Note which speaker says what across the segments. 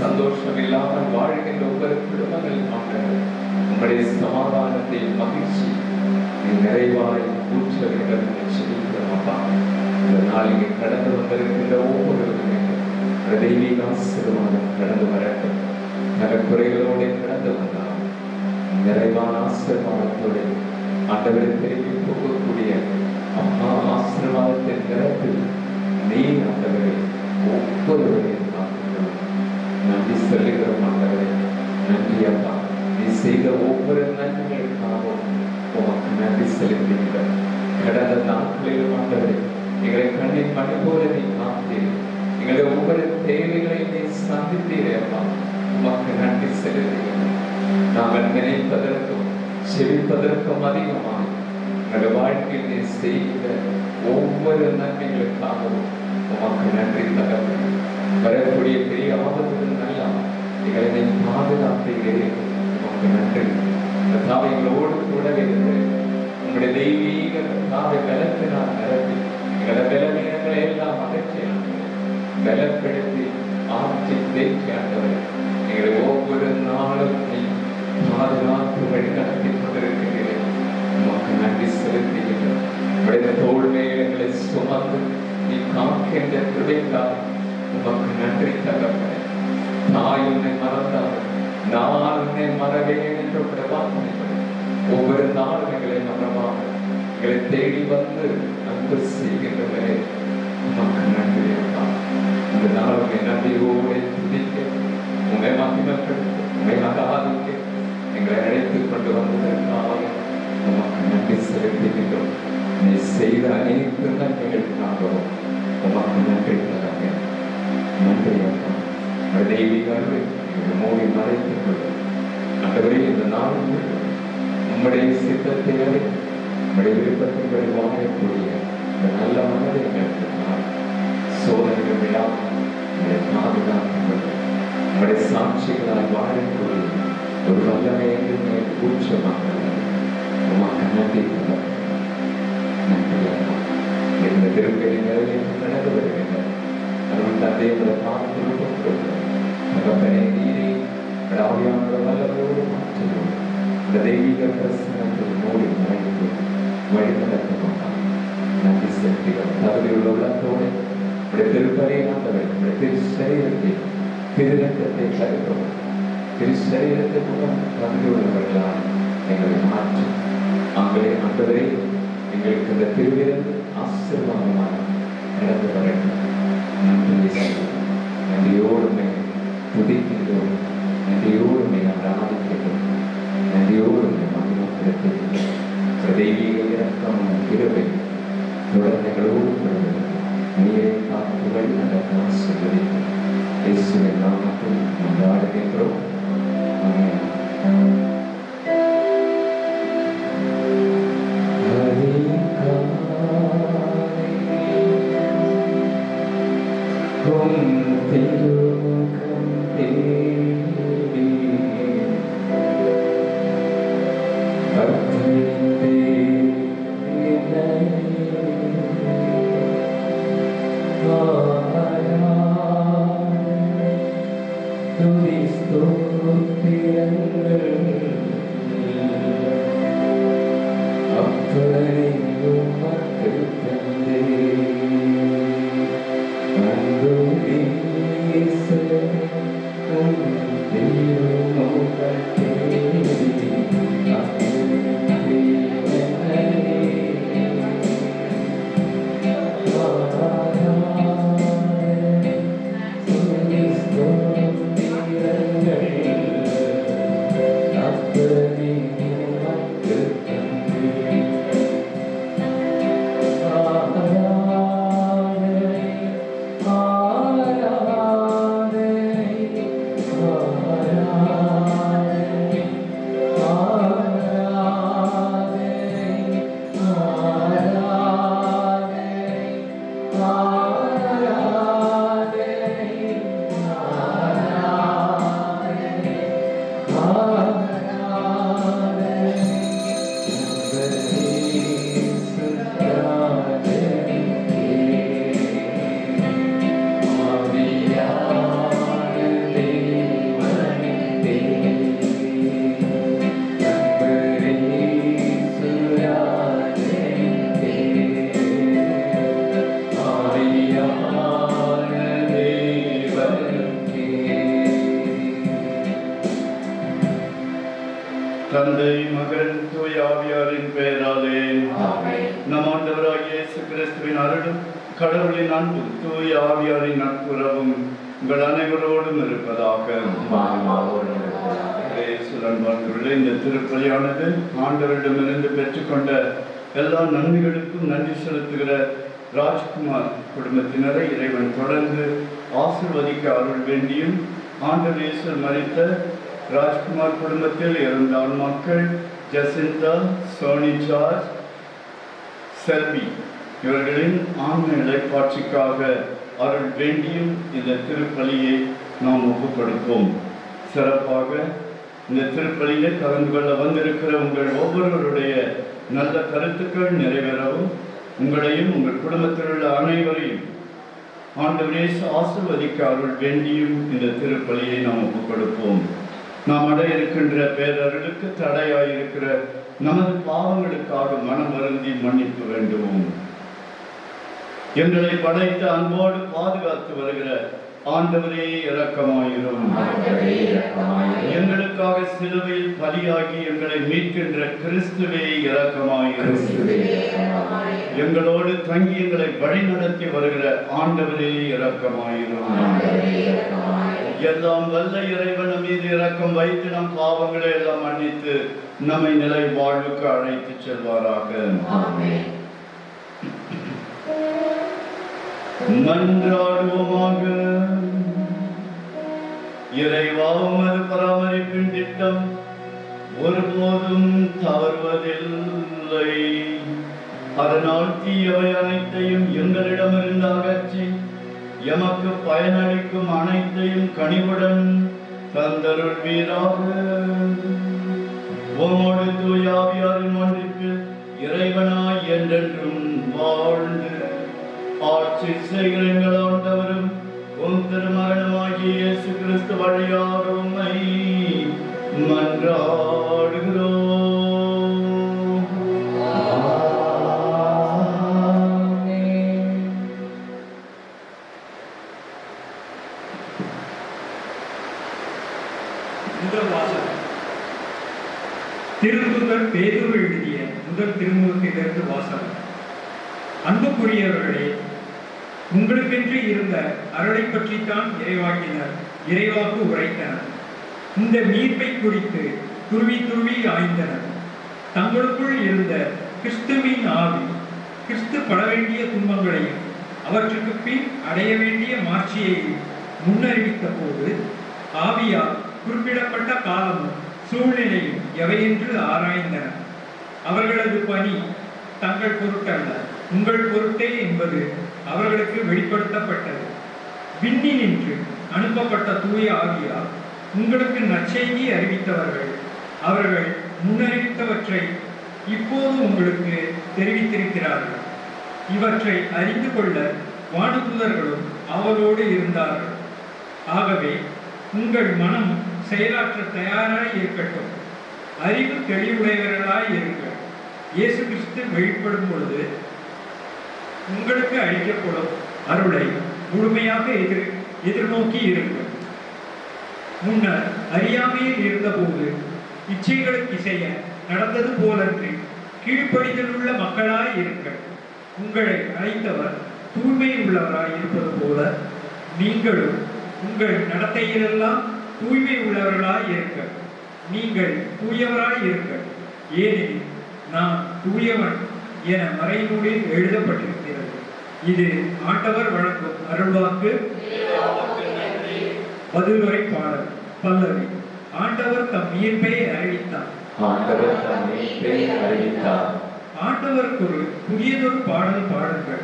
Speaker 1: சந்தோஷம் இல்லாமல் வாழ்கின்ற ஒவ்வொரு குடும்பங்கள் ஆண்டவரே, உங்களுடைய சமாதானத்தை மகிழ்ச்சி நிறைவாய் ஊற்ற வேண்டும் செபிக்கிறோம் அப்பா. இந்த நாள் இங்கே கடந்து வந்திருக்கின்ற ஒவ்வொருவருமே தெய்வீக ஆசீர்வாதம் கடந்து வரட்டும். குறைகளோடு கடந்து வந்தால் நிறைவான ஆசீர்வாதத்தோடு ஆண்டவரை திரும்பி போகக்கூடிய அப்பா ஆசீர்வாதத்தின் நிறத்தில் நீ ஆண்டவரை ஒவ்வொருவரையும் பார்க்கிறோம். நன்றி சொல்லுகிறோம் ஆண்டவரே. நன்றி அப்பா, நீ செய்த ஒவ்வொரு நன்மைகளுக்காகவும் உமக்கு நன்றி செலுத்துகிறோம். கடந்த நாட்களிலும் ஆண்டவரே எங்களை கண்ணின் மணி போல நீ காத்தீர். எங்களுடைய ஒவ்வொரு தேவைகளையும் நீ சந்தித்தீரே அப்பா, உமக்கு நன்றி செலுத்துகிறோம். நாங்கள் நினைப்பதற்கும் செவிப்பதற்கும் அதிகமாக எங்களுடைய வாழ்க்கையில் நீ செய்கிற ஒவ்வொரு நன்மைகளுக்காகவும் உமக்கு நன்றி தகவல். வரக்கூடிய பெரிய ஆபத்துகள் நல்லா எங்களை நீ பாதுகாப்பீர்களே, உமக்கு நன்றி. கர்த்தாவே, எங்களோடு கூட இருந்து உங்களுடைய தெய்வீக கர்த்தாவை பலத்தினால் நிரப்பி எங்களோட பலவீனங்களை எல்லாம் அகற்றி பலப்படுத்தி ஆட்சி தேற்றி ஆண்டவரை எங்களை ஒவ்வொரு நாளும் நீ பாதுகாத்து வழி நடத்தி கொண்டிருக்கிறீர்கள். உமக்கு நன்றி செலுத்துகிறோம். உடைய தோல்மையை எங்களை சுமந்து நீ காக்கின்ற கிருபைக்காக உமக்கு நன்றி தகப்பனே. தாய் உன்னை மறந்தார், நான் உன்னை மறவேன் என்ற வார்த்தை ஒவ்வொரு நாளும் எங்களை மறவாக எங்களை தேடி வந்து அன்பு செய்கின்றவரே, உமக்கு நன்றி அப்பா. இந்த நாளும் நன்றியோடு துதிக்க, உண்மை மகிமைப்படுத்த, உண்மை ஆராதிக்க எங்களை அழைத்துக் கொண்டு வந்ததற்காக உமக்கு நன்றி செலுத்துகின்றோம். நீ செய்த அனைத்து நன்மைகளுக்காகவும் உமக்கு நன்றி தராங்க. நன்றி அப்பா. தெய்வீக அருளை மூடி மறைத்துக் கொள்ளும் ஆண்டவரே. இந்த நாள் உம்முடைய சித்தத்தை உம்முடைய விருப்பத்தை வாங்கக்கூடிய இந்த நல்ல மனதை எங்களுக்கு சோதனைகள் விழாமல் பாதுகாப்பு உம்முடைய சாட்சிகளால் வாழக்கூடிய ஒரு வல்லமையை ஊற்றமாக உமக்கு நன்றி தராங்க. நன்றி அப்பா. இந்த திருப்பதி நிறைவேற்ற நடந்து வருகின்றன. அதன் தந்தையை பார்த்து தகப்பனே, நீரே ஆவியானவரை வல்லமையோடு மாற்றுவோம். இந்த தெய்வீக பிரசனத்தில் மூடி மறைத்து வழிநடத்த மாட்டான். நன்றி செலுத்துகிறோம். தகுதியுள்ள உள்ளத்தோடு உடைய திருப்பதியை ஆண்டவர் உடைய திருச்சரீரத்தை திருநக்கத்தை தருகிறோம். திருச்சரீரத்தை மூலம் தகுதியுள்ளவர்களால் எங்களை மாற்றி ஆங்களே ஆண்டவரே எங்களுக்கு இந்த திருவிருந்து ஆசீர்வாதமாக நடந்து வரட்டும். நன்றி நன்றியோடு துதிக்கின்றோம். நன்றியோடு ஆராதிக்கின்றோம். நன்றியோடு மகிமைப்படுத்துகின்றோம். தெய்வீக இரக்கம் கிருபை தொடர்ந்தோடு நீரை காத்து வழி நடக்க சொல்லுகிறோம். இயேசுவின் நாமத்தில் கொண்டாடுகின்றோம்.
Speaker 2: கடவுளின் அன்பு தூய ஆவியாரின் நட்புறவும் உங்கள் அனைவரோடும் இருப்பதாக. இந்த திருப்பலியானது ஆண்டவரிடமிருந்து பெற்றுக்கொண்ட எல்லா நன்மைகளுக்கும் நன்றி செலுத்துகிற ராஜ்குமார் குடும்பத்தினரை இறைவன் தொடர்ந்து ஆசீர்வதிக்க அருள் வேண்டியும், ஆண்டவர் இயேசு மரித்த ராஜ்குமார் குடும்பத்தில் இருந்த ஆன்மாக்கள் ஜசிந்தா, சோனி ஜார்ஜ், செல்வி இவர்களின் ஆன்ம இலைப்பாட்சிக்காக அருள் வேண்டியும் இந்த திருப்பலியை நாம் ஒப்புக்கொடுப்போம். சிறப்பாக இந்த திருப்பலியிலே கலந்து கொள்ள வந்திருக்கிற உங்கள் ஒவ்வொருவருடைய நல்ல கருத்துக்கள் நிறைவேறவும், உங்களையும் உங்கள் குடும்பத்தில் உள்ள அனைவரையும் ஆண்டவரே ஆசீர்வதிக்க அருள் வேண்டியும் இந்த திருப்பலியை நாம் ஒப்புக்கொடுப்போம். நாம் அடைய இருக்கின்ற பேரருளுக்கு தடையாயிருக்கிற நமது பாவங்களுக்காக மனம் வருந்தி மன்னிப்பு வேண்டுவோம். எங்களை படைத்து அன்போடு பாதுகாத்து வருகிற ஆண்டவரே இரக்கமாயிரும். எங்களுக்காக சிலுவையில் பலியாகி எங்களை மீட்கின்ற கிறிஸ்துவே இரக்கமாயிரும். எங்களோடு தங்கி எங்களை வழிநடத்தி வருகிற ஆண்டவரே இரக்கமாயிரும். எல்லாம் வல்ல இறைவன் மீது இரக்கம் வைத்து நம் பாவங்களை எல்லாம் மன்னித்து நம்மை நிலை வாழ்வுக்கு அழைத்து செல்வாராக. மன்றாடுவோமாக. இறைவா, உமது பராமரிப்பின் திட்டம் ஒருபோதும் தவறுவதில்லை. அதனால் தீயவை அனைத்தையும் எங்களிடமிருந்து அகற்றி எமக்கு பயனளிக்கும் அனைத்தையும் கனிவுடன் தந்தருள்வீராக. உமோடு தூய ஆவியாரின் ஒன்றிற்கு இறைவனாய் என்றென்றும் வாழ்ந்து ஆட்சி செய்கிற எங்கள் ஆண்டவரும் உம் திருமகனுமாகிய இயேசு கிறிஸ்து வழியாக உம்மை மன்றாடுகிறோம்.
Speaker 3: திருத்தூதர் பேதுரு எழுதிய முதல் திருமுகத்திலிருந்து வாசகம். அன்புக்குரியவர்களே, உங்களுக்கென்று இருந்த அருளை பற்றித்தான் இறைவாக்கு உரைத்தனர். இந்த மீட்பை குறித்து துருவி துருவி ஆய்ந்தனர். தங்களுக்குள் இருந்த கிறிஸ்துவின் ஆவி கிறிஸ்து பட வேண்டிய துன்பங்களையும் அவற்றுக்கு பின் அடைய வேண்டிய மாட்சியையும் முன்னறிவித்த போது ஆவியால் குறிப்பிடப்பட்ட காலமும் சூழ்நிலையும் எவையென்று ஆராய்ந்தனர். அவர்களது பணி தங்கள் பொருட்டல்ல, உங்கள் பொருட்டே என்பது அவர்களுக்கு வெளிப்படுத்தப்பட்டது. விண்ணினின்று அனுப்பப்பட்ட தூய ஆவியால் உங்களுக்கு நற்செய்தி அறிவித்தவர்கள் அவர்கள் முன்னறிவித்தவற்றை இப்போது உங்களுக்கு தெரிவித்திருக்கிறார்கள். இவற்றை அறிந்து கொள்ள வானதூதர்களும் அவரோடு இருந்தார்கள். ஆகவே உங்கள் மனம் செயலாற்ற தயாராய் இருக்கட்டும். அறிவு தெளிவுடையவர்களாய் இருங்கள். இயேசு கிறிஸ்து வெளிப்படும் பொழுது உங்களுக்கு அளிக்கப்படும் அருளை முழுமையாக எதிர்நோக்கி இருங்கள். முன்னர் அறியாமையில் இருந்தபோது இச்சைகளுக்கு இசைய நடந்தது போலன்றி கீழ்ப்படிதல் உள்ள மக்களாய் இருங்கள். உங்களை அழைத்தவர் தூய்மை உள்ளவராய் இருப்பது போல நீங்களும் உங்கள் நடத்தையிலெல்லாம் தூய்மை உள்ளவர்களாய் இருங்கள். நீங்கள் தூயவராய் இருங்கள், ஏனெனில் நான் தூயவன் என மறைநூலில் எழுதப்பட்டிருக்கிறது. இது ஆண்டவர் வழங்கும் அருள்வாக்கு. பதிலுரை பாடல். பல்லவி. ஆண்டவர் தம் மீட்பை அறிவித்தார். ஆண்டவருக்கு ஒரு புதியதொரு பாடல் பாடுங்கள்,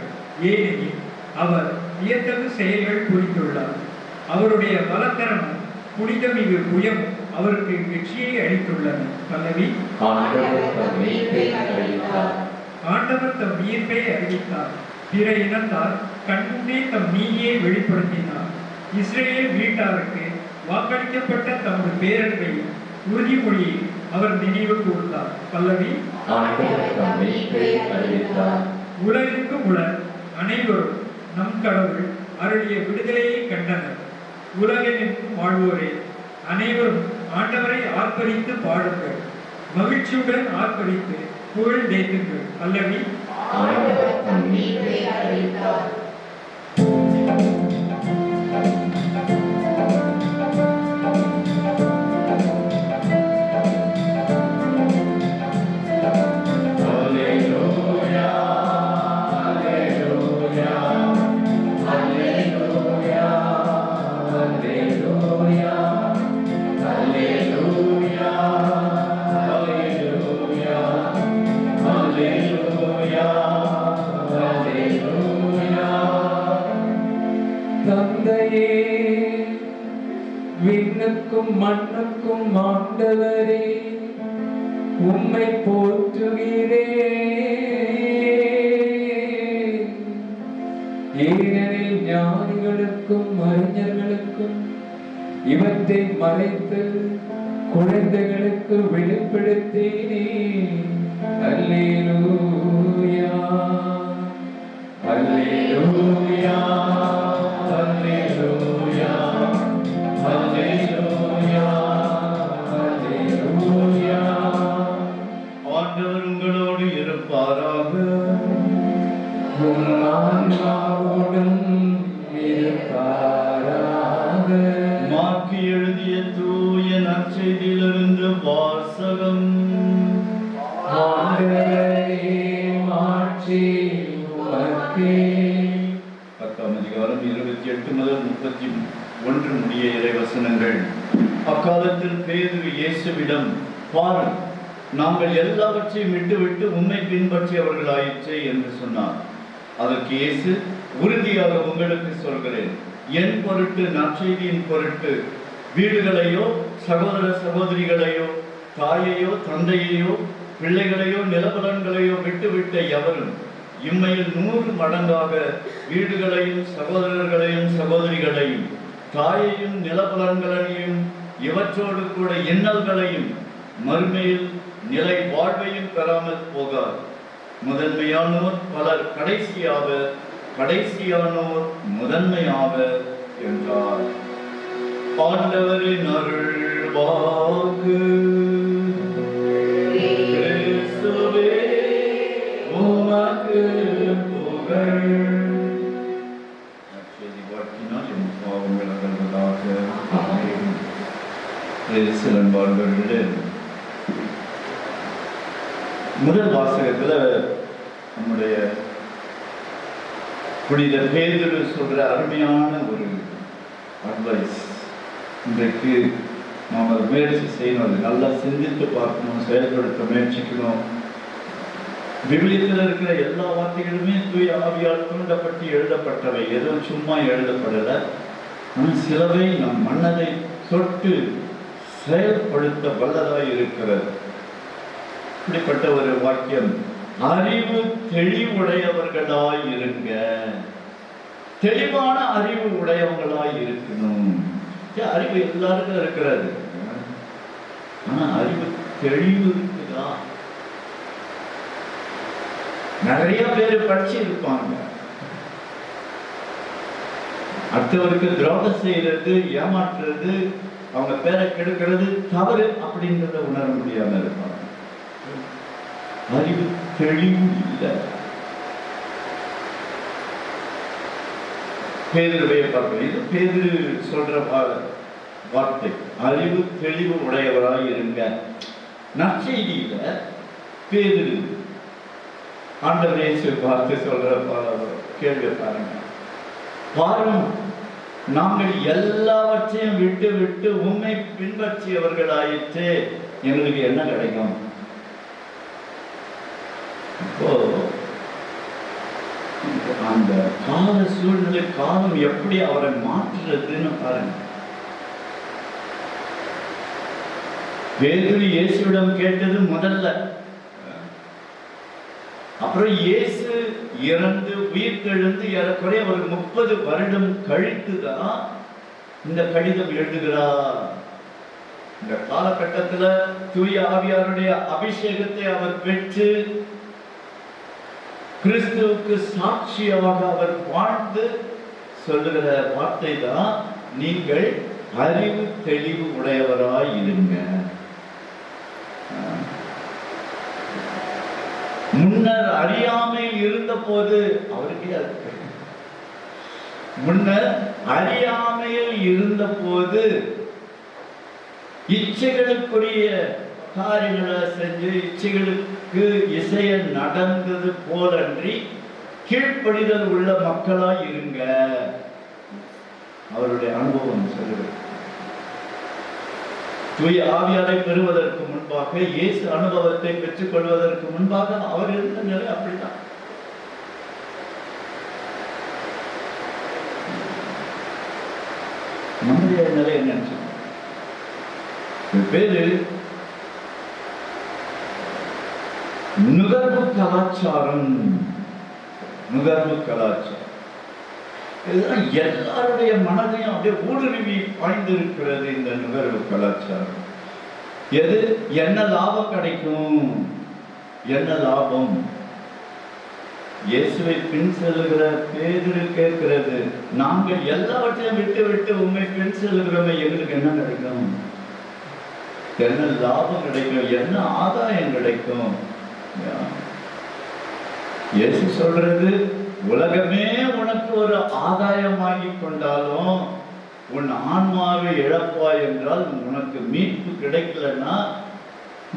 Speaker 3: ஏனெனில் அவர் வியத்தகு செயல்கள் புரிந்துள்ளார். அவருடைய வலக்கரமும் புனிதமிகு புயம் அவருக்கு வெற்றியை அளித்துள்ளன. பல்லவி. ஆண்டவர் தம் மீட்பை அறிவித்தார். பிற இனத்தார் கண்முன்னே தம் நீதியை வெளிப்படுத்தினார். இஸ்ரேல் வீட்டாருக்கு வாக்களிக்கப்பட்ட தமது பேரன்பையும் உறுதிமொழியை அவர் நினைவு கூர்ந்தார். பல்லவி. உலகிற்கு உலர் அனைவரும் நம் கடவுள் அருளிய விடுதலையை கண்டனர். உலகெங்கும் வாழ்வோரே, அனைவரும் ஆண்டவரை ஆர்ப்பரித்து பாடுங்கள். மகிழ்ச்சியுடன் ஆர்ப்பரித்து புகழ் தேத்துங்கள். பல்லவி.
Speaker 1: விண்ணுக்கும் மண்ணுக்கும் ஆண்டவரே உம்மை போற்றுகிறேன். ஏனெனில் ஞானிகளுக்கும் அறிஞர்களுக்கும் இவற்றை மறைத்து குழந்தைகளுக்கு வெளிப்படுத்தினே. அல்லேலூயா அல்லேலூயா அல்லேலூயா அல்லேலூயா அல்லேலூயா.
Speaker 2: ஆண்டவர் உங்களோடு இருப்பாராக.
Speaker 1: உம் ஆன்மாவோடும் இருப்பாராக.
Speaker 2: மாற்றி எழுதிய தூய நற்செய்தியிலிருந்து வாசகம்.
Speaker 1: ஆண்டவரே மாட்சி உமக்கே.
Speaker 2: 10ஆம் அதிகாரம் 28 முதல் 31 முடிய இறைவசனங்கள். அக்காலத்தில் பேதுரு இயேசுவிடம், பார், நாங்கள் எல்லாவற்றையும் விட்டுவிட்டு உம்மை பின்பற்றியவர்களாயிற்றே என்று சொன்னார். அதற்கு இயேசு, உறுதியாக உங்களுக்கு சொல்கிறேன், என் பொருட்டு, நற்செய்தியின் பொருட்டு வீடுகளையோ சகோதர சகோதரிகளையோ தாயையோ தந்தையையோ பிள்ளைகளையோ நிலபலன்களையோ விட்டுவிட்ட எவரும் இம்மையில் 100 மடங்காக வீடுகளையும் சகோதரர்களையும் சகோதரிகளையும் தாயையும் நிலபலன்களையும் இவற்றோடு கூட இன்னல்களையும் மறுமையில் நிலை வாழ்வையும் பெறாமல் போகார். முதன்மையானோர் பலர் கடைசியாவர், கடைசியானோர் முதன்மையாவர் என்றார். ஆண்டவரின் அருள் வாக்கு. கிறிஸ்துவே உமக்கு புகழ். நற்செய்தி வாழ்த்தினால் என் பாவங்கள் அகல்வதாக. அன்பார்ந்தவர்களே, முதல் வாசகத்துல நம்முடைய புனித பேதுரு சொல்ற அருமையான ஒரு அட்வைஸ். இன்றைக்கு நாம் அதை முயற்சி செய்யணும், அது நல்லா சிந்தித்து பார்க்கணும், செயல்படுத்த முயற்சிக்கணும். விவிலியத்தில் இருக்கிற எல்லா வார்த்தைகளுமே தூய ஆவியால் தூண்டப்பட்டு எழுதப்பட்டவை, எதுவும் சும்மா எழுதப்படலை. ஆனால் சிலவை நம் மனதை தொட்டு செயல்படுத்த வல்லதாய் இருக்கிறது. இப்படிப்பட்ட ஒரு வாக்கியம், அறிவு தெளிவுடையவர்களாய் இருங்க. தெளிவான அறிவு உடையவங்களாய் இருக்கணும். அறிவு எல்லாருக்கும் இருக்கிறது, ஆனா அறிவு தெளிவு இருக்குதா? நிறைய பேர் படிச்சு இருப்பாங்க, அடுத்தவருக்கு துரோகம் செய்யறது, ஏமாற்றுறது, அவங்க பேரை கெடுக்கிறது தவறு அப்படின்றத உணர முடியாம இருப்பாங்க. அறிவு தெளிவு இல்லை. பேதுருவைய பார்க்கணும். இது பேதுரு சொல்ற வார்த்தை, அறிவு தெளிவு உடையவராய் இருங்க. நற்செய்தியில பேதுரு ஆண்டவர் இயேசு பார்த்து சொல்ற கேள்வி பாருங்க. பாரும், நாங்கள் எல்லாவற்றையும் விட்டு விட்டு உம்மை பின்பற்றியவர்களாயிற்றே, எங்களுக்கு என்ன கிடைக்கும்? இப்போ அந்த கால சூழ்நிலை, காலம் எப்படி அவரை மாற்றுறதுன்னு பாருங்க. பேதுரு இயேசுவிடம் கேட்டது முதல்ல, அப்புறம் இயேசு இறந்து உயிர்த்தெழுந்து ஏறக்குறைய ஒரு 30 வருடம் கழித்துதான் இந்த கடிதம் எழுதுகிறார். இந்த காலகட்டத்துல தூய ஆவியாருடைய அபிஷேகத்தை அவர் பெற்று கிறிஸ்துவுக்கு சாட்சியாக அவர் வாழ்ந்து சொல்லுகிற வார்த்தை தான், நீங்கள் அறிவு தெளிவு உடையவராய் இருங்க. முன்னர் அறியாமையில் இருந்த போது, அவருக்கே முன்னர் அறியாமையில் இருந்த போது இச்சைகளுக்குரிய காரியங்களை செஞ்சு இச்சைகளுக்கு இசைய நடந்தது போலன்றி கீழ்ப்படிதல் உள்ள மக்களாய் இருங்க. அவருடைய அனுபவம் சொல்லுவது. தூய ஆவியாரை பெறுவதற்கு முன்பாக, இயேசு அனுபவத்தை பெற்றுக் கொள்வதற்கு முன்பாக அவர் இருந்த நிலை அப்படித்தான். நம்முடைய நிலை என்ன? பேரு நுகர்வு கலாச்சாரம். நுகர்வு கலாச்சாரம் இதுதான் எல்லாருடைய மனதையும் அப்படியே ஊடுருவி பாய்ந்திருக்கிறது. இந்த நுகர்வு கலாச்சாரம் எது? என்ன லாபம் கிடைக்கும், என்ன லாபம்? இயேசுவை பின் செல்லுகிற பேதுரு கேட்கிறது, நாங்கள் எல்லாவற்றையும் விட்டு விட்டு உண்மை பின் செல்லுகிறோமே, எங்களுக்கு என்ன கிடைக்கும், என்ன லாபம் கிடைக்கும், என்ன ஆதாயம் கிடைக்கும்? இயேசு சொல்றது, உலகமே உனக்கு ஒரு ஆதாயமாகி கொண்டாலும் உன் ஆன்மாவை இழப்பாய் என்றால், உனக்கு மீட்பு கிடைக்கலன்னா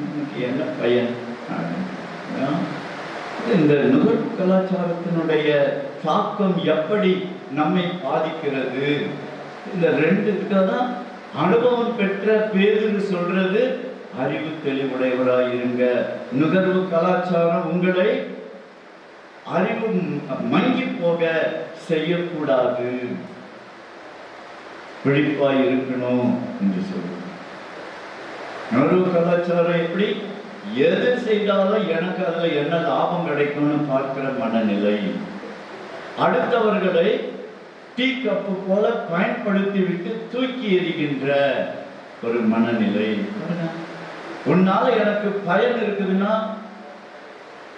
Speaker 2: உனக்கு என்ன பயன்? இந்த நுகர்வு கலாச்சாரத்தினுடைய தாக்கம் எப்படி நம்மை பாதிக்கிறது? இந்த ரெண்டுக்கு தான் அனுபவம் பெற்ற பேதுரு சொல்றது, அறிவு தெளிவுடையவராயிருங்க. நுகர்வு கலாச்சாரம் உங்களை அறிவு மங்கி போக செய்யக்கூடாது, விழிப்பாய் இருக்கணும் என்று சொல்லுவோம். நுகர்வு கலாச்சாரம் எப்படி? எது செய்தாலும் எனக்கு அதுல என்ன லாபம் கிடைக்கும்னு பார்க்கிற மனநிலை, அடுத்தவர்களை டீ கப்பு போல பயன்படுத்தி விட்டு தூக்கி எறிகின்ற ஒரு மனநிலை. உன்னால எனக்கு பயன் இருக்குதுன்னா,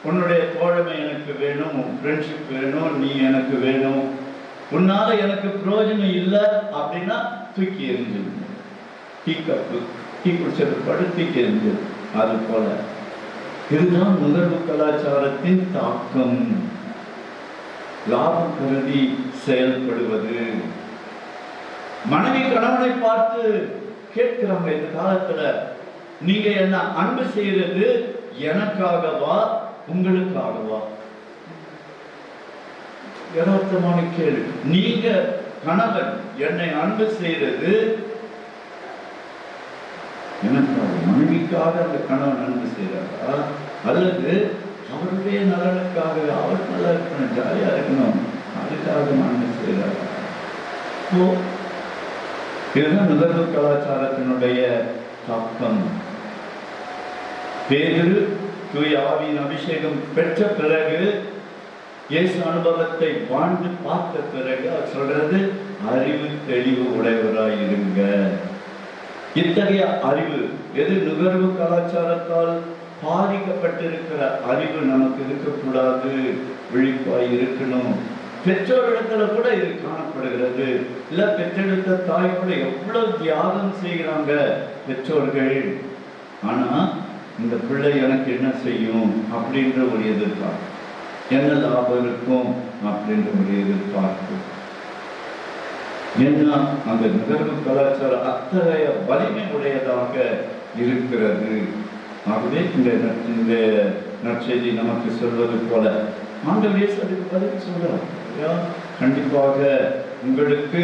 Speaker 2: உன்னுடைய தோழமை எனக்கு வேணும், ஃப்ரெண்ட்ஷிப் வேணும், நீ எனக்கு வேணும். உன்னால எனக்கு பிரயோஜனம் இல்லை அப்படின்னா தூக்கி எறிஞ்சு. டீ கப்பு டீ குடிச்சது படு தூக்கி எறிஞ்சு. அது போல இதுதான் நுகர்வு கலாச்சாரத்தின் தாக்கம். லாபம் கருதி செயல்படுவது. மனைவி கணவனை பார்த்து கேட்கிறாங்க இந்த காலத்துல, நீங்க என்ன அன்பு செய்யறது எனக்காகவா உங்களுக்காகவா? யதார்த்தமான கேள்வி. நீங்க கணவன் என்னை அன்பு செய்யறது எனக்காக, மனைவிக்காக அந்த கணவன் அன்பு செய்யறாரா, அல்லது அவருடைய நலனுக்காக, அவர் நல்லா இருக்கணும், ஜாலியா இருக்கணும், அதுக்காக அன்பு செய்யறாரா? இதுதான் நுகர்வு கலாச்சாரத்தினுடைய தாக்கம். பேதுரு தூய ஆவியின் அபிஷேகம் பெற்ற பிறகு, இயேசு அனுபவத்தை வாழ்ந்து பார்த்த பிறகு அவர் சொல்றது, அறிவு தெளிவு உடையவராயிருங்க. இத்தகைய அறிவு எது? நுகர்வு கலாச்சாரத்தால் பாதிக்கப்பட்டிருக்கிற அறிவு நமக்கு இருக்கக்கூடாது, விழிப்பாய் இருக்கணும். பெற்றோரிடத்துல கூட இது காணப்படுகிறது. இல்ல, பெற்றெடுத்த தாய் கூட எவ்வளவு தியாகம் செய்கிறாங்க பெற்றோர்கள். ஆனா இந்த பிள்ளை எனக்கு என்ன செய்யும் அப்படின்ற ஒரு எதிர்பார்ப்பு, என்ன லாபம் இருக்கும் அப்படின்ற ஒரு எதிர்பார்ப்பு. ஏன்னா அந்த நுகர்வு கலாச்சாரம் அத்தகைய வலிமை உடையதாக இருக்கிறது. ஆகவே இந்த நற்செய்தி நமக்கு சொல்வது போல ஆண்டவர் இயேசு அதுக்கு பதில் சொல்றார். கண்டிப்பாக உங்களுக்கு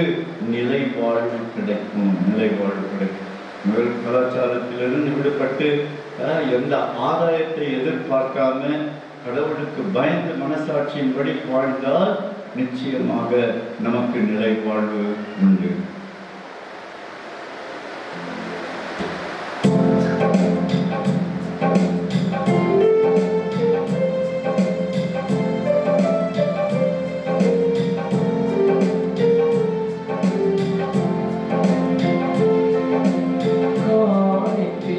Speaker 2: நிலை வாழ்வு கிடைக்கும், நிலை வாழ்வு கிடைக்கும். நுகர்வு கலாச்சாரத்திலிருந்து விடுபட்டு எந்த ஆதாயத்தை எதிர்பார்க்காம கடவுளுக்கு பயந்து மனசாட்சியின்படி வாழ்ந்தால் நிச்சயமாக நமக்கு நிலை வாழ்வு உண்டு.
Speaker 1: காணிக்கை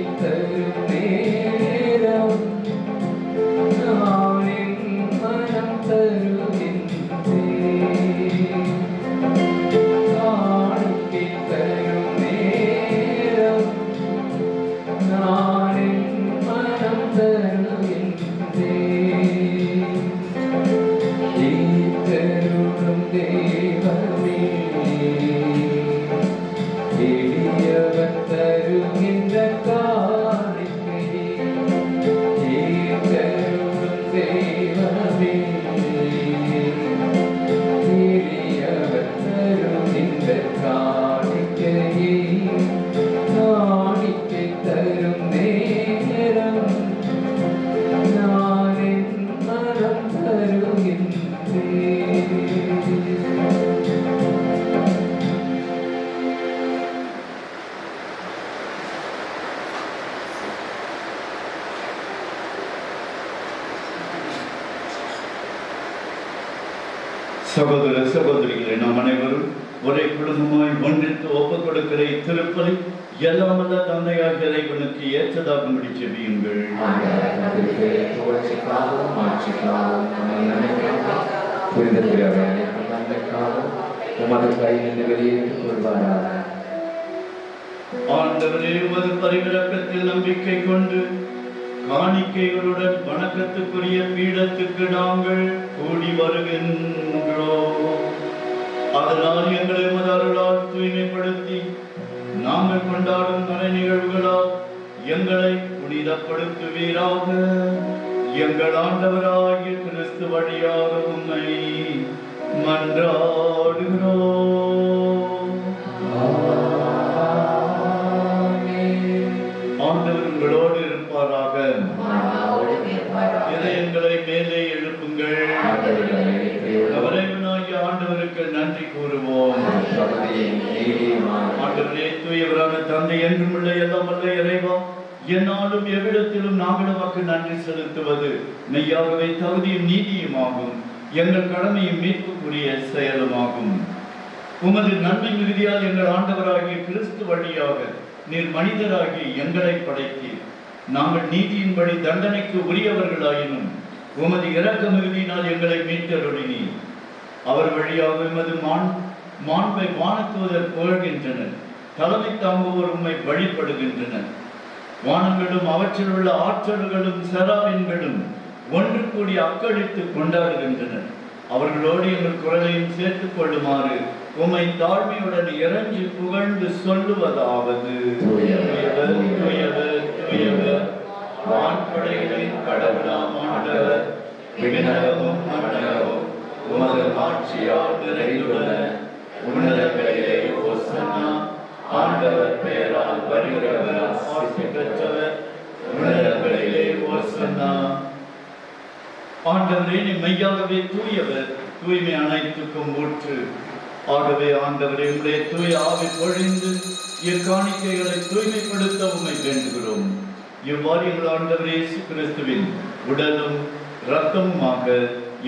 Speaker 2: சகோதர சகோதரிகளை நாம் அனைவரும் ஒரே குடும்பமாய் ஒன்றிற்கு ஒப்புக் கொடுக்கிற திருப்பலை எல்லாம் வல்ல தந்தையாக இறைவனுக்கு ஏற்றதாகும்படி ஜெபியுங்கள். ஆண்டவரே, உமது பரிவிரக்கத்தில் நம்பிக்கை கொண்டு காணிக்கைகளுடன் வணக்கத்துக்குரிய பீடத்துக்கு நாங்கள் கூடி வருகின்றோம். அதனால் எங்களை உமது அருளால் தூய்மைப்படுத்தி நாங்கள் கொண்டாடும் மறை நிகழ்வுகளால் எங்களை புனிதப்படுத்துவீராக. எங்கள் ஆண்டவராகிய கிறிஸ்து வழியாக உம்மை மன்றாடுகிறோம். ஆண்டவர் உங்களோடு இருப்பாராக. இதயங்களை மேலே எழுப்புங்கள். இறைவனாகிய ஆண்டவருக்கு நன்றி கூறுவோம். ஆண்டவரே, தூயவரான தந்தை, என்றும் உள்ள எல்லாம் வல்ல இறைவா, என்னாலும் எவ்விடத்திலும் நாங்கள் உமக்கு நன்றி செலுத்துவது மெய்யாகவே தகுதியும் நீதியுமாகும். எங்கள் கடமையும் மீட்புக்குரிய செயலுமாகும். உமது நன்மை மிகுதியால் எங்கள் ஆண்டவராகிய கிறிஸ்து வழியாக நீர் மனிதராகி எங்களை படைத்தீர். நாங்கள் நீதியின்படி தண்டனைக்கு உரியவர்களாயினும் உமது இரக்க மிகுதியினால் எங்களை மீட்டருளினீர். அவர் வழியாக எமது மாண்பை வானத்துவதர் புகழ்கின்றனர். தலைமை தாங்குவோர் உம்மை வழிபடுகின்றனர். வானங்களும் அவற்றில் உள்ள ஆற்றல்களும் செராவின்களும் ஒன்று கூடி அக்களித்து கொண்டாடுகின்றனர். அவர்களோடு எங்கள் குரலையும் சேர்த்துக் கொள்ளுமாறு உம்மை தாழ்மையுடன் இறங்கி புகழ்ந்து சொல்லுவதாவது: தூயவர், தூயவர், தூயவர், வான்படைகளின் கடவுளாம் ஆண்டவர், விண்ணகமும் மண்ணகமும் உமது ஆட்சியால் நிறைந்துள்ள உன்னதங்களிலே ஓசன்னா. ஆண்டவர் பெயரால் வருகிறவர் ஆசி பெற்றவர், உன்னதங்களிலே ஓசன்னா. ஆண்டவரே, நீ மெய்யாகவே தூயவர், தூய்மை அனைத்துக்கும் ஊற்று. ஆகவே ஆண்டவரே, உடைய தூய ஆவி பொழிந்து இக்காணிக்கைகளை தூய்மைப்படுத்த உம்மை வேண்டுகிறோம். இவ்வாறு எங்கள் ஆண்டவர் இயேசு கிறிஸ்துவின் உடலும் இரத்தமுமாக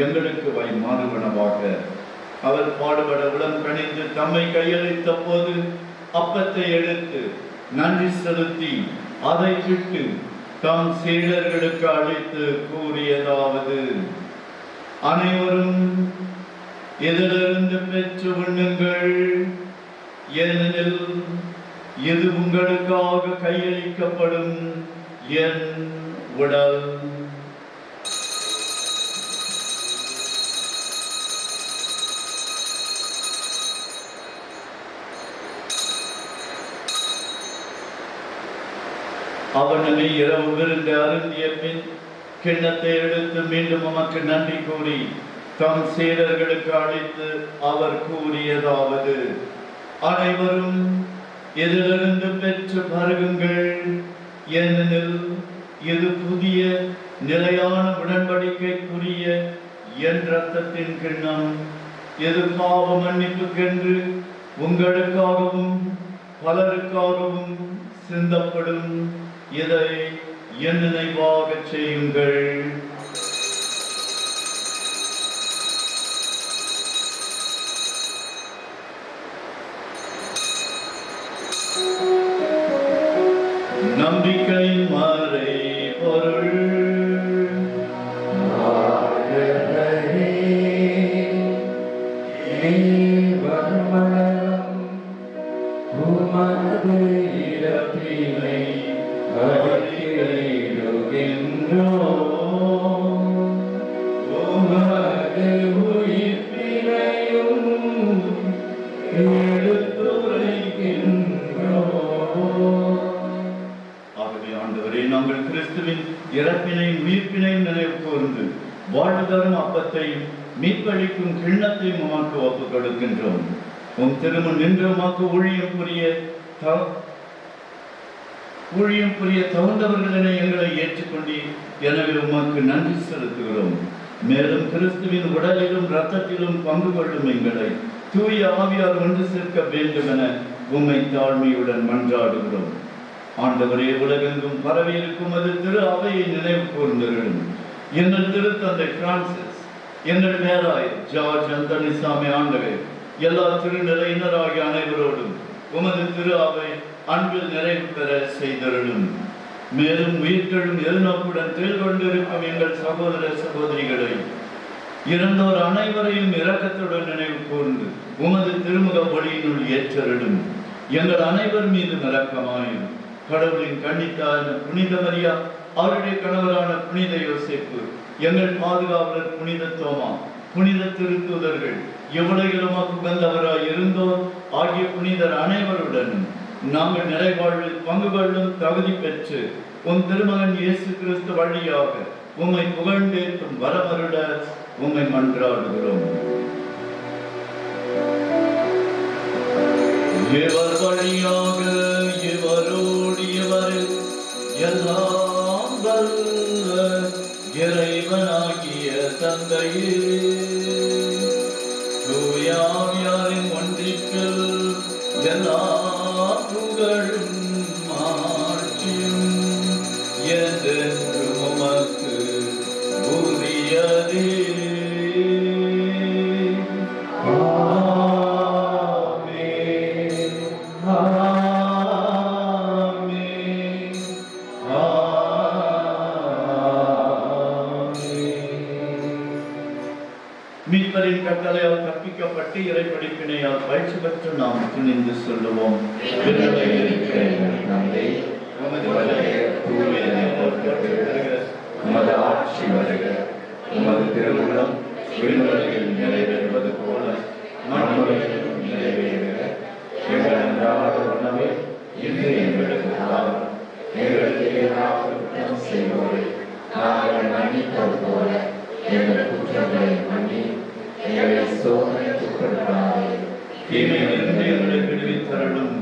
Speaker 2: எங்களுக்கு மாறுவனவாக. அவர் பாடுபட உடன் கணிந்து தம்மை கையளித்த போது அப்பத்தை எடுத்து நன்றி செலுத்தி அதை விட்டு தம் சீடர்களுக்கு அளித்து கூறியதாவது: அனைவரும் இதிலிருந்து பெற்று உண்ணுங்கள், ஏனெனில் இது உங்களுக்காக கையளிக்கப்படும் என் உடல். அவனமே இரவு விருந்து அருந்திய பின் கிண்ணத்தை எடுத்து மீண்டும் உமக்கு நன்றி கூறி தம் சீடர்களுக்கு அளித்து அவர் கூறியதாவது: அனைவரும் இதிலிருந்து பெற்று பருகுங்கள், ஏனெனில் இது புதிய நிலையான உடன்படிக்கைக்குரிய என் இரத்தத்தின் கிண்ணம். இது பாவ மன்னிப்புக்கென்று உங்களுக்காகவும் பலருக்காகவும் சிந்தப்படும். இதை என் நினைவாக செய்யுங்கள். நம்பிக்கை மறை பொருள். நாங்கள் கிறிஸ்துவின் இறப்பினையும் உயிர்ப்பினையும் நினைவு கூர்ந்து வாழ்வு தரும் அப்பத்தையும் மீட்பளிக்கும் கிண்ணத்தையும் உமக்கு ஒப்புக் கொடுக்கின்றோம். உம் திருமண் நின்று உமக்கு ஊழியம் புரிய தகுந்தவர்களினை எங்களை ஏற்றுக்கொண்டீர். எனவே உமக்கு நன்றி செலுத்துகிறோம். மேலும் கிறிஸ்துவின் உடலிலும் இரத்தத்திலும் பங்கு கொள்ளும் எங்களை தூய ஆவியார் ஒன்று சேர்க்க வேண்டும் என உம்மை தாழ்மையுடன் மன்றாடுகிறோம். ஆண்டவரே, உலகெங்கும் பரவி இருக்கும் அது திரு அவையை நினைவு கூர்ந்தருளும். எங்கள் திருத்தந்தை பிரான்சிஸ், எங்கள் மேலாய் ஜார்ஜ் அந்தனிசாமி ஆண்டவர் எல்லா திருநிலையினராகிய அனைவரோடும் உமது திரு அவை அன்பில் நிறைவு பெற செய்தருளும். மேலும் உயிர்த்தெழும் எதிர்நோக்குடன் கொண்டிருக்கும் எங்கள் சகோதர சகோதரிகளை இறந்தோர் அனைவரையும் இரக்கத்துடன் நினைவு கூர்ந்து உமது திருமுக ஒளியினுள் ஏற்றருளும். எங்கள் அனைவர் மீது இரக்கமாயும். கடவுளின் கன்னித்தான புனித மரியா, அவருடைய கணவரான புனித யோசேப்பு, எங்கள் பாதுகாவலர் புனித தோமா, புனித திருத்தூதர்கள், எவ்வளவு உகந்தவராய் இருந்தோர் ஆகிய புனிதர் அனைவருடனும் நாங்கள் நிறைவாழ்வில் பங்கு கொள்ளும் தகுதி பெற்று உன் திருமகன் இயேசு கிறிஸ்து வழியாக உம்மை புகழ்ந்தேற்றும் வரமருட உம்மை மன்றாடுகிறோம். இவர் வழியாக இவரோடு இவரில் எல்லாம் வல்ல இறைவனாகிய தந்தையே, தூயாவியாரின் ஒன்றிப்பில் எல்லா புகழும் மாட்சியும் என்றென்றும் உமக்கு உரியதே. மீட்பரின் கட்டளையால் கற்பிக்கப்பட்டு இறைப்படிப்பினையால் பயிற்சி பெற்று நாம் துணிந்து சொல்லுவோம்.
Speaker 1: உமது ஆட்சி வருக, உமது திருவுள்ளம் விண்ணுலகில் நிறைவேறுவது போல மண்ணுலகிலும் நிறைவேறுக. எங்கள் அன்றாட உணவை இன்று எங்களுக்கு தாரும். எங்களுக்கு எதிராக குற்றம் செய்வோரை நாங்கள் மன்னிப்பது போல எங்கள் குற்றங்களை மன்னி எங்களை சோதனைக்கு உட்படுத்தாதேயும்,
Speaker 2: தீமையிலிருந்து எங்களை விடுவித்தருளும்.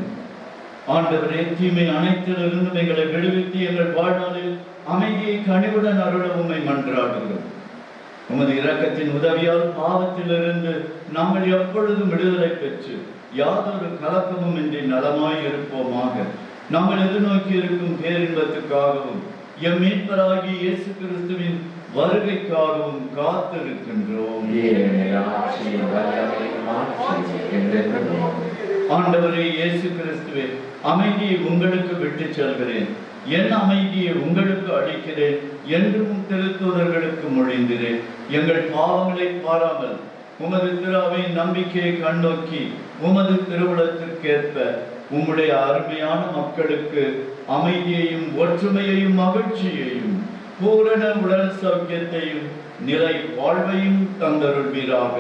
Speaker 2: ஆண்டவரே, தீமை அனைத்திலிருந்தும் எங்களை விடுவித்து எங்கள் வாழ்நாளில் அமைதியை கனிவுடன் அருள உம்மை மன்றாடுகிறோம். உமது இரக்கத்தின் உதவியால் பாவத்திலிருந்து நாங்கள் எப்பொழுதும் விடுதலை பெற்று யாதொரு கலக்கமும் இன்றி நலமாய் இருப்போமாக. நாங்கள் எதிர்நோக்கி இருக்கும் பேரின்பத்துக்காகவும் எம் மீட்பராகிய இயேசு கிறிஸ்துவின் வருகைக்காகவும் காத்திருக்கின்றோம். ஆண்டவரே இயேசு கிறிஸ்துவே, அமைதியை உங்களுக்கு விட்டு செல்கிறேன், என் அமைதியை உங்களுக்கு அளிக்கிறேன் என்றும் திருத்தூதர்களுக்கு மொழிந்திரேன். எங்கள் பாவங்களை பாராமல் உமது திராவை நம்பிக்கையை கண்ணோக்கி உமது திருவுளத்திற்கேற்ப உம்முடைய அருமையான மக்களுக்கு அமைதியையும் ஒற்றுமையையும் மகிழ்ச்சியையும் பூரண உடல் சௌக்கியத்தையும் நிலை வாழ்வையும் தந்தருள்வீராக.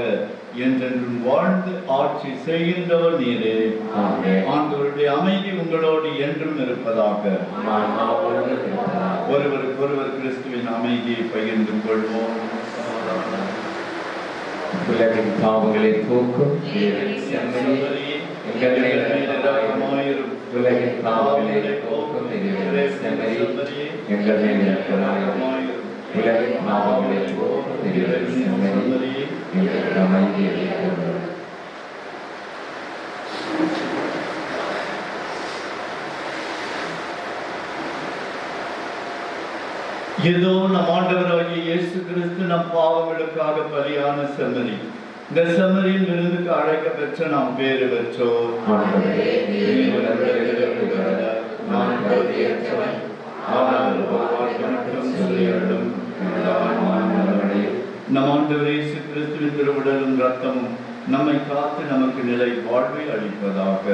Speaker 2: என்றென்றும் வாழ்ந்து ஆட்சி செய்கின்றவர் நீரே. ஆண்டவருடைய அமைதி உங்களோடு என்றும் இருப்பதாக. ஒருவருக்கொருவர் கிறிஸ்துவின் அமைதியை பகிர்ந்து கொள்வோம்.
Speaker 1: உலகின் பாவங்களை போக்கும் உலகின் பாவங்களை போக்கும் எங்கள் மேல் இரக்கமாயிரும். உலகின் பாவங்களை போக்கும் எங்களுக்கு அமைதியை அளிக்கும்.
Speaker 2: ஏதோ நம் ஆண்டவராகிய இயேசு கிறிஸ்து நம் பாவங்களுக்காக பலியான செம்மறி. இந்த செம்மறியின் விருந்துக்கு அழைக்க பெற்ற நாம் பேறு பெற்றோர். நம் ஆண்டவர் இயேசு கிறிஸ்துவின் திருவுடலும் இரத்தமும் நம்மை காத்து நமக்கு நிலை வாழ்வை அளிப்பதாக.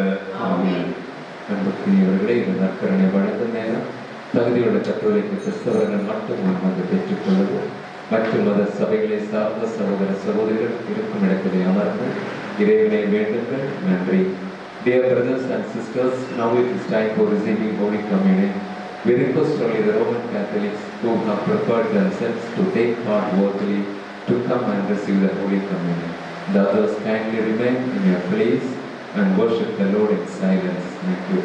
Speaker 1: அன்புக்குரியவர்களே, இந்த நற்கருணை வழங்கும் நேரம் தகுதியுள்ள கத்தோலிக்க கிறிஸ்தவர்கள் மட்டும் வந்து பெற்றுக் கொள்வோம். மற்ற மத சபைகளை சார்ந்த சகோதர சகோதரிகள் இருக்கும் இடத்திலே அமர்ந்து இறைவனை வேண்டுங்கள். நன்றி. Dear brothers and sisters, now it is time for receiving Holy Communion. We request only the Roman Catholics who have prepared themselves to take part worthily to come and receive the Holy Communion. The others kindly remain in your place and worship the Lord in silence. Thank you.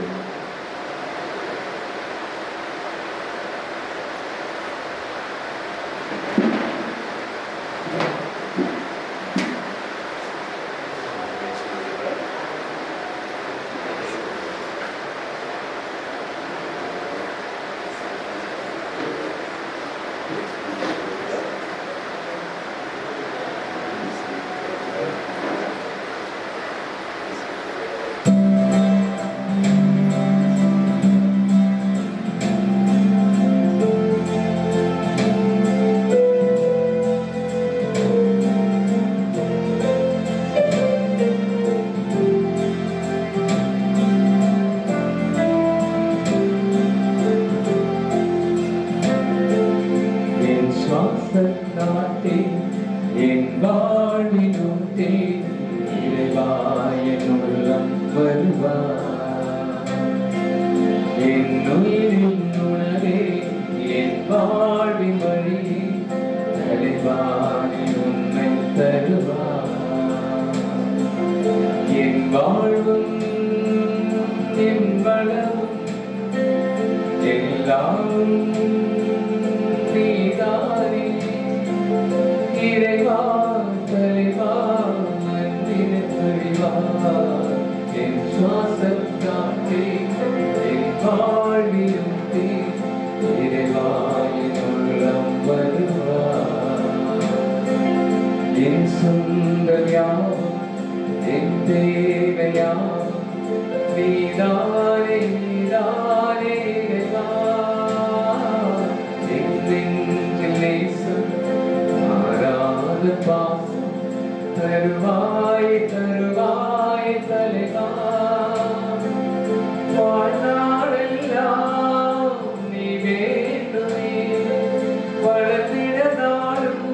Speaker 1: யாவும் நீதானே இறைவா தலைவா அன்பின் அறிவா என் சுவாசம் காற்றே என் வாழ்விலும் தீ இறைவா என் உள்ளம் வருவா என் சொந்தம் யாவும் என் தேவையாவும் நீதானே நீதானே இறைவா என் நெஞ்சில் நேசம் மாறாத பாசம் தருவாய் தருவாய் தலைவா வாழ்நாளெல்லாம் நீ வேண்டுமே வளர்ந்திட நாளும்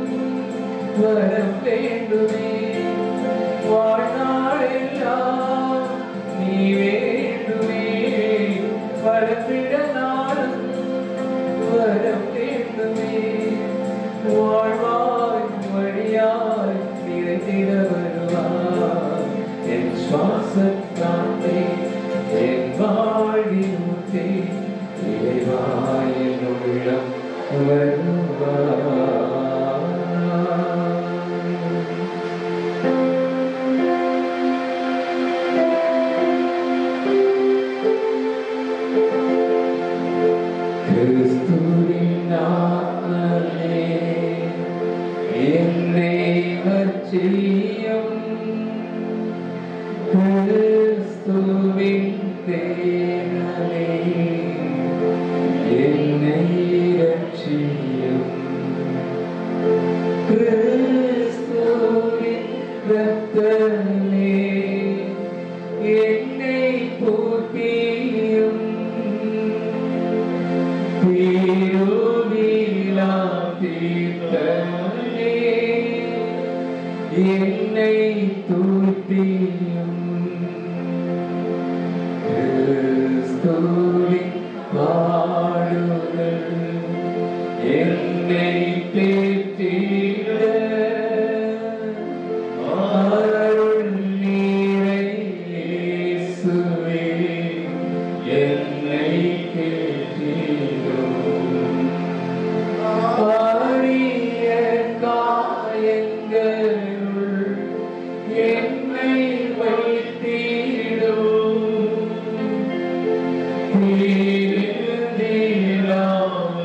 Speaker 1: வரம் வேண்டுமே வாழ்நாளெல்லாம் நீ வேண்டுமே வளர்ந்திட நாளும் வரம் வேண்டுமே வாழ்வாய் வழியாய் நிறைந்திட வருவாய் என் சுவாசம் காத்தே என் வாழ்வினூத்தே இறைவா என் உள்ளம் வருவாய் கிறிஸ்துவின் ஆத்மமே என்னை வச்சியும் கிறிஸ்துவின் தேவனே என்னை ரட்சியும் கிறிஸ்துவின் இரத்தமே என்னை போற்றியும் திருவிழா தீர்த்தமே என்னை தூற்றியும் கிறிஸ்துவின் பாடுகள் என்னை தேற்றிட அருள் நீரை இயேசுவே என்னை தேற்றிடும் அரிய காயங்களுள் என்னை வைத்திடும்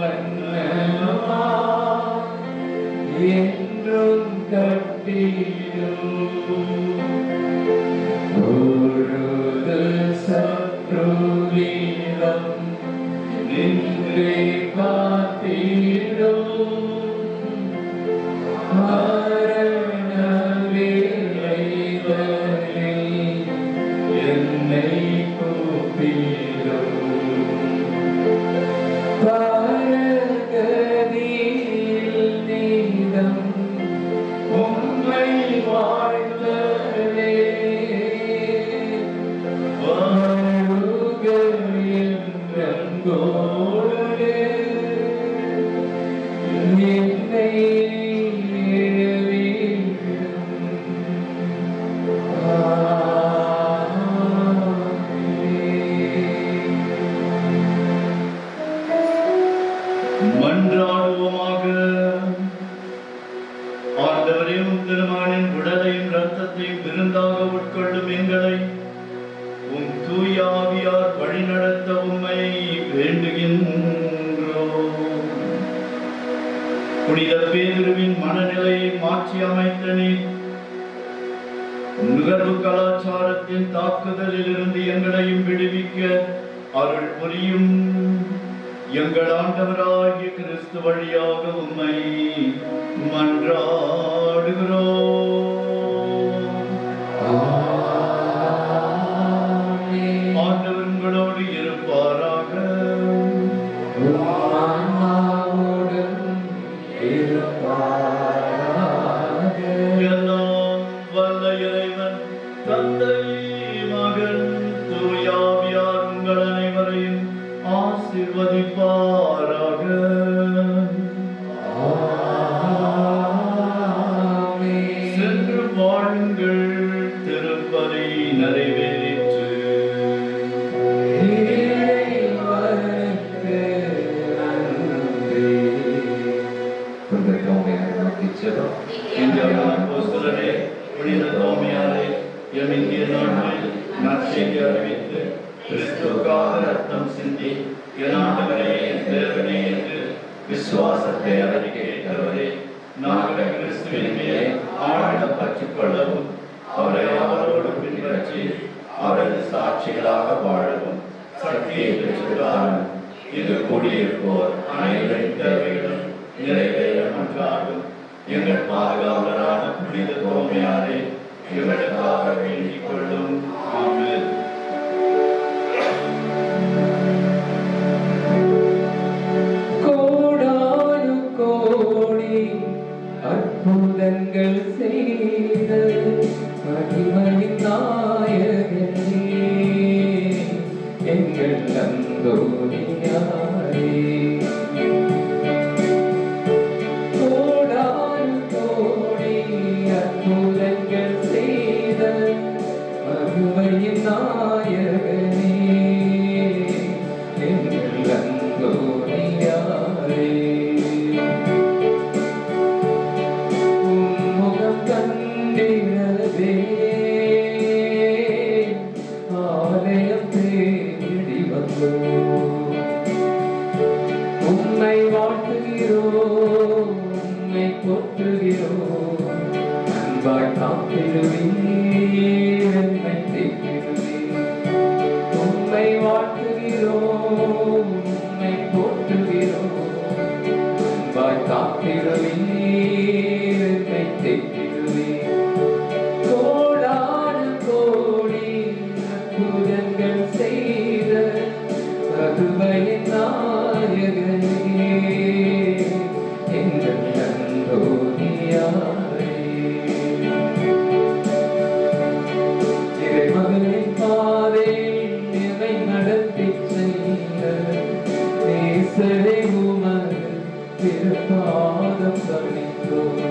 Speaker 1: திருநீலவண்ணமா என்றும் கட்டிடும் பொழுது சத்ருவிடம் நின்றே காத்திடும் மரண வேளைதனில் என்னை கூப்பிடும் பரகதியில் நீதம் உம்மை வாழ்த்தவே வருகையில் நன்கோடு என்னை
Speaker 2: மன்றாடுவோமாக. ஆண்டவரே, உம் திருமகனின் உடலையும் இரத்தத்தையும் விருந்தாக உட்கொள்ளும் எங்களை உம் தூய ஆவியார் வழிநடத்த உம்மை வேண்டுகின்றோம். புனித பேதுருவின் மனநிலையை மாற்றி அமைத்த நீர் நுகர்வு கலாச்சாரத்தின் தாக்குதலில் இருந்து எங்களையும் விடுவிக்க அருள் புரியும். எங்கள் ஆண்டவராகிய கிறிஸ்து வழியாக உம்மை மன்றாடுகிறோம். ஆண்டவர் உங்களோடு இருப்பாராக. எல்லாம் வல்ல இறைவன் தந்தை மகன் தூய ஆவியார் உங்கள் அனைவரையும் ஆசீர்வதிப்பாராக. சென்று வாழுங்கள், திருப்பலி நிறைவேறிற்று. என் இந்திய நாட்டில் நற்செய்தி அறிவித்து கிறிஸ்துவுக்காக ரத்தம் சிந்தி என் ஆண்டவரே தேவனே என்று விசுவாசத்தை அறிக்கையிட்டவரே, நாங்கள் கிறிஸ்துவின் மேலே ஆழ்ந்த பற்று கொள்ளவும் அவரை அவரோடு பின்பற்றி அவரது சாட்சிகளாக வாழவும் சக்தியை பெற்றுள்ளார்கள். இது கூடியிருப்போர் அனைவரின் தேவைகளும் நிறைவேற மன்றாடும் எங்கள் பாதுகாவலரான புனித தோமையாரே, இவர்களுக்காக வேண்டிக் கொள்ளும். ஆமென்.
Speaker 1: கோடானு கோடி அற்புதங்கள் செய்த மகிமையின் நாயகனே, எங்கள் அந்தோனியாரே. கோடானு கோடி அற்புதங்கள் செய்த மகிமையின் நாயகனே, எங்கள் அந்தோனியாரே. உம்முகம் கண்டிடவே ஆலயம் தேடி வந்தோம். உம்மை வாழ்த்துகிறோம், உம்மை போற்றுகிறோம். அன்பாய் காத்திடுவீர், என்னை தேற்றிடுவீர். உம்மை வாழ்த்துகிறோம், உம்மை போற்றுகிறோம். அன்பாய் காத்திடுவீர், என்னை தேற்றிடுவீர். கோடான கோடி அற்புதங்கள் செய்த மகிமையின் நாயகனே, எங்கள் அந்தோனியாரே. இறைமகனின் பாதையில் என்னை நடத்திச் சென்ற நேசரே, உமது திருப்பாதம் பணிந்தோம்.